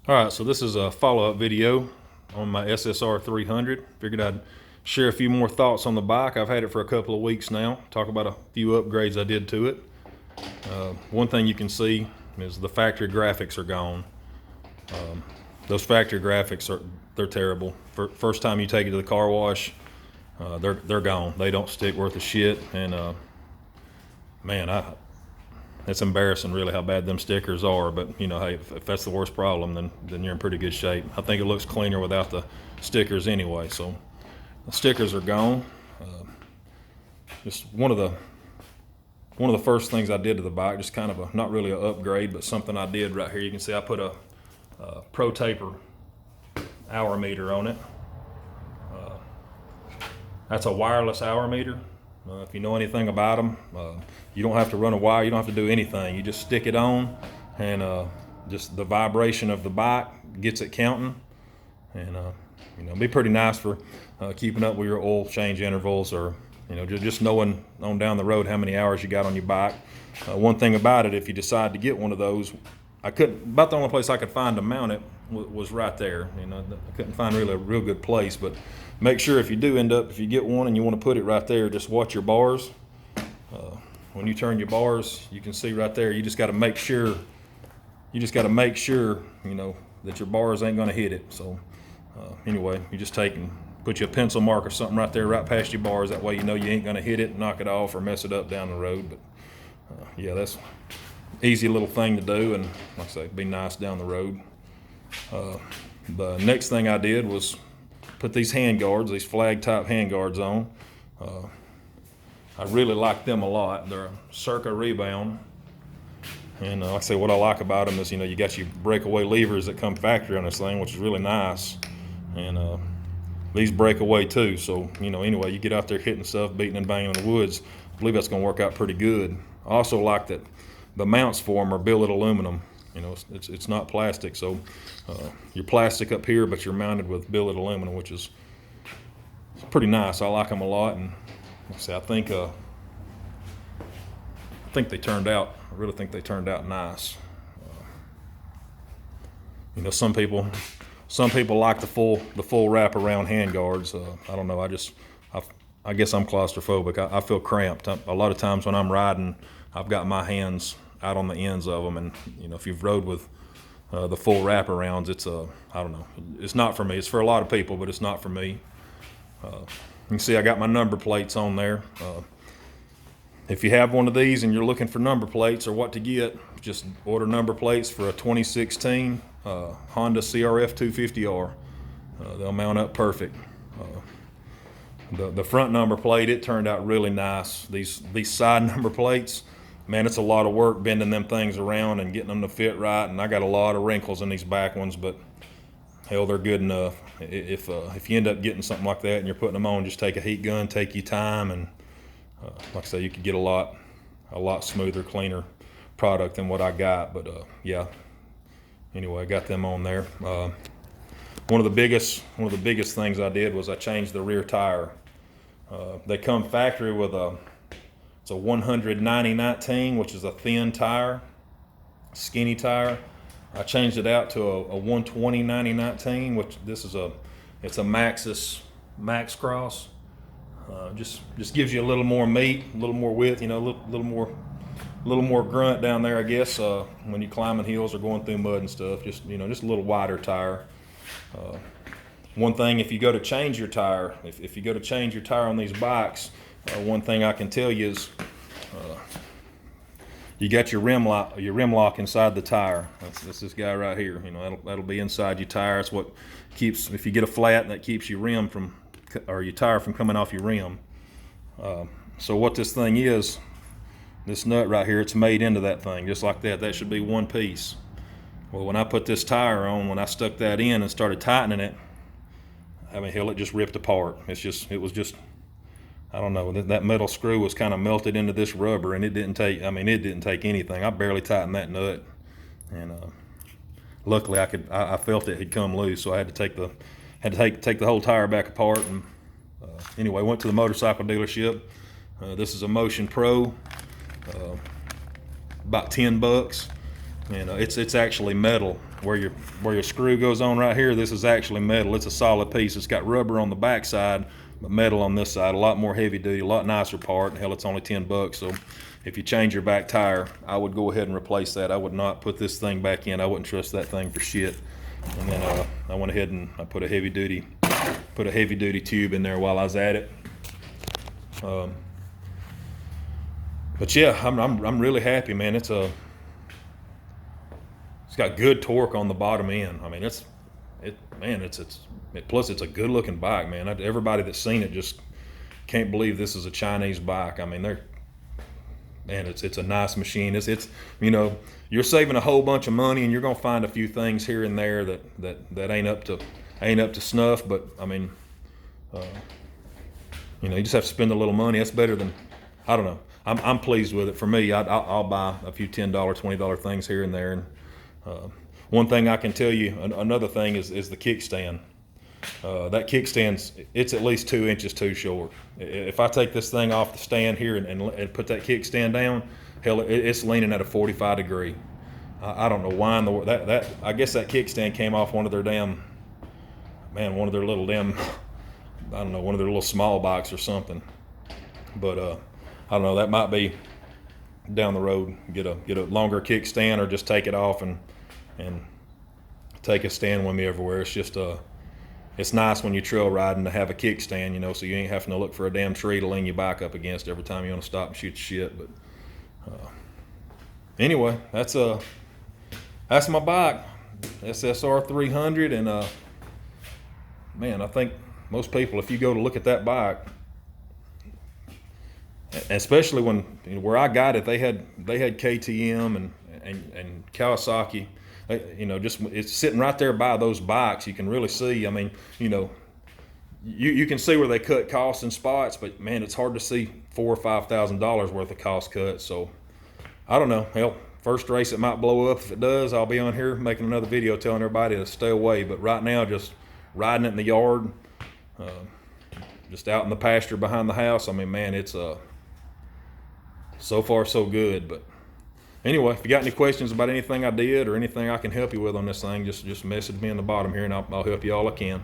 All right, so this is a follow-up video on my ssr300. Figured I'd share a few more thoughts on the bike. I've had it for a couple of weeks now. Talk about a few upgrades I did to it. One thing you can see is the factory graphics are gone. Those factory graphics they're terrible. First time you take it to the car wash, they're gone. They don't stick worth a shit. And man, it's embarrassing really how bad them stickers are, but you know, hey, if that's the worst problem, then you're in pretty good shape. I think it looks cleaner without the stickers anyway, so the stickers are gone. Just one of the first things I did to the bike, just kind of not really an upgrade, but something I did right here. You can see I put a Pro Taper hour meter on it. That's a wireless hour meter. If you know anything about them, you don't have to run a wire, you don't have to do anything. You just stick it on, and just the vibration of the bike gets it counting. And you know, it'd be pretty nice for keeping up with your oil change intervals, or you know, just knowing on down the road how many hours you got on your bike. One thing about it, if you decide to get one of those, about the only place I could find to mount it was right there. You know, I couldn't find really a real good place, but make sure if you do if you get one and you want to put it right there, just watch your bars. When you turn your bars, you can see right there, you just got to make sure, you know, that your bars ain't going to hit it. So anyway, you just take and put you a pencil mark or something right there, right past your bars. That way you know you ain't going to hit it, knock it off, or mess it up down the road. But yeah, that's easy little thing to do, and like I say, it'd be nice down the road. The next thing I did was put these hand guards, these flag type hand guards on. I really like them a lot. They're a Circa rebound, and like I say, what I like about them is, you know, you got your breakaway levers that come factory on this thing, which is really nice, and these break away too. So you know, anyway, you get out there hitting stuff, beating and banging in the woods, I believe that's going to work out pretty good. I also like that the mounts for them are billet aluminum. You know, it's not plastic, so you're plastic up here, but you're mounted with billet aluminum, which is pretty nice. I like them a lot, and like I say, I think they turned out. I really think they turned out nice. You know, some people like the full wraparound hand guards. I don't know. I guess I'm claustrophobic. I feel cramped. A lot of times when I'm riding, I've got my hands out on the ends of them, and you know, if you've rode with the full wraparounds, it's I don't know. It's not for me. It's for a lot of people, but it's not for me. You can see I got my number plates on there. If you have one of these and you're looking for number plates or what to get, just order number plates for a 2016 Honda CRF 250R. They'll mount up perfect. The front number plate, it turned out really nice. These side number plates, man, it's a lot of work bending them things around and getting them to fit right. And I got a lot of wrinkles in these back ones, but hell, they're good enough. If you end up getting something like that and you're putting them on, just take a heat gun, take your time, and like I say, you could get a lot smoother, cleaner product than what I got. But yeah. Anyway, I got them on there. One of the biggest things I did was I changed the rear tire. They come factory with it's a 190/19, which is a thin tire, skinny tire. I changed it out to a 120/90/19, which it's a Max Cross. Just gives you a little more meat, a little more width, you know, a little more grunt down there, I guess, when you're climbing hills or going through mud and stuff. Just, you know, just a little wider tire. One thing, if you go to change your tire, if you go to change your tire on these bikes, one thing I can tell you is you got your rim lock inside the tire. That's this guy right here. You know, that'll be inside your tire. It's what keeps, if you get a flat, that keeps your tire from coming off your rim. So what this thing is, this nut right here, it's made into that thing just like that. That should be one piece. Well, when I put this tire on, when I stuck that in and started tightening it, I mean, hell, it just ripped apart. It was just, I don't know, that metal screw was kind of melted into this rubber, and it didn't take anything. I barely tightened that nut, and luckily I felt it had come loose, so I had to take the whole tire back apart. And anyway, went to the motorcycle dealership. This is a Motion Pro, about $10, and it's actually metal. where your screw goes on right here, this is actually metal. It's a solid piece. It's got rubber on the back side, but metal on this side. A lot more heavy duty, a lot nicer part. Hell, it's only 10 bucks. So if you change your back tire, I would go ahead and replace that. I would not put this thing back in. I wouldn't trust that thing for shit. And then I went ahead and I put a heavy duty tube in there while I was at it. But yeah, I'm really happy, man. It's got good torque on the bottom end. I mean, plus it's a good looking bike, man. Everybody that's seen it just can't believe this is a Chinese bike. I mean, it's a nice machine. It's you know, you're saving a whole bunch of money, and you're gonna find a few things here and there that ain't up to snuff. But I mean, you know, you just have to spend a little money. That's better than, I don't know. I'm pleased with it. For me, I'll buy a few $10, $20 things here and there. And one thing I can tell you, another thing is the kickstand. That kickstand's, it's at least 2 inches too short. If I take this thing off the stand here and put that kickstand down, hell, it's leaning at a 45 degree. I don't know why in the world that I guess that kickstand came off one of their little I don't know, one of their little small bikes or something. But I don't know, that might be down the road, get a longer kickstand, or just take it off and take a stand with me everywhere. It's just it's nice when you're trail riding to have a kickstand, you know, so you ain't having to look for a damn tree to lean your bike up against every time you want to stop and shoot the shit. But anyway, that's my bike, ssr300. And man, I think most people, if you go to look at that bike, especially when, you know, where I got it, they had KTM and Kawasaki. You know, just it's sitting right there by those bikes. You can really see. I mean, you know, you can see where they cut costs in spots, but man, it's hard to see $4,000 or $5,000 worth of cost cuts. So I don't know. Hell, first race it might blow up. If it does, I'll be on here making another video telling everybody to stay away. But right now, just riding it in the yard, just out in the pasture behind the house. I mean, man, it's so far so good. But anyway, if you got any questions about anything I did or anything I can help you with on this thing, just message me in the bottom here, and I'll help you all I can.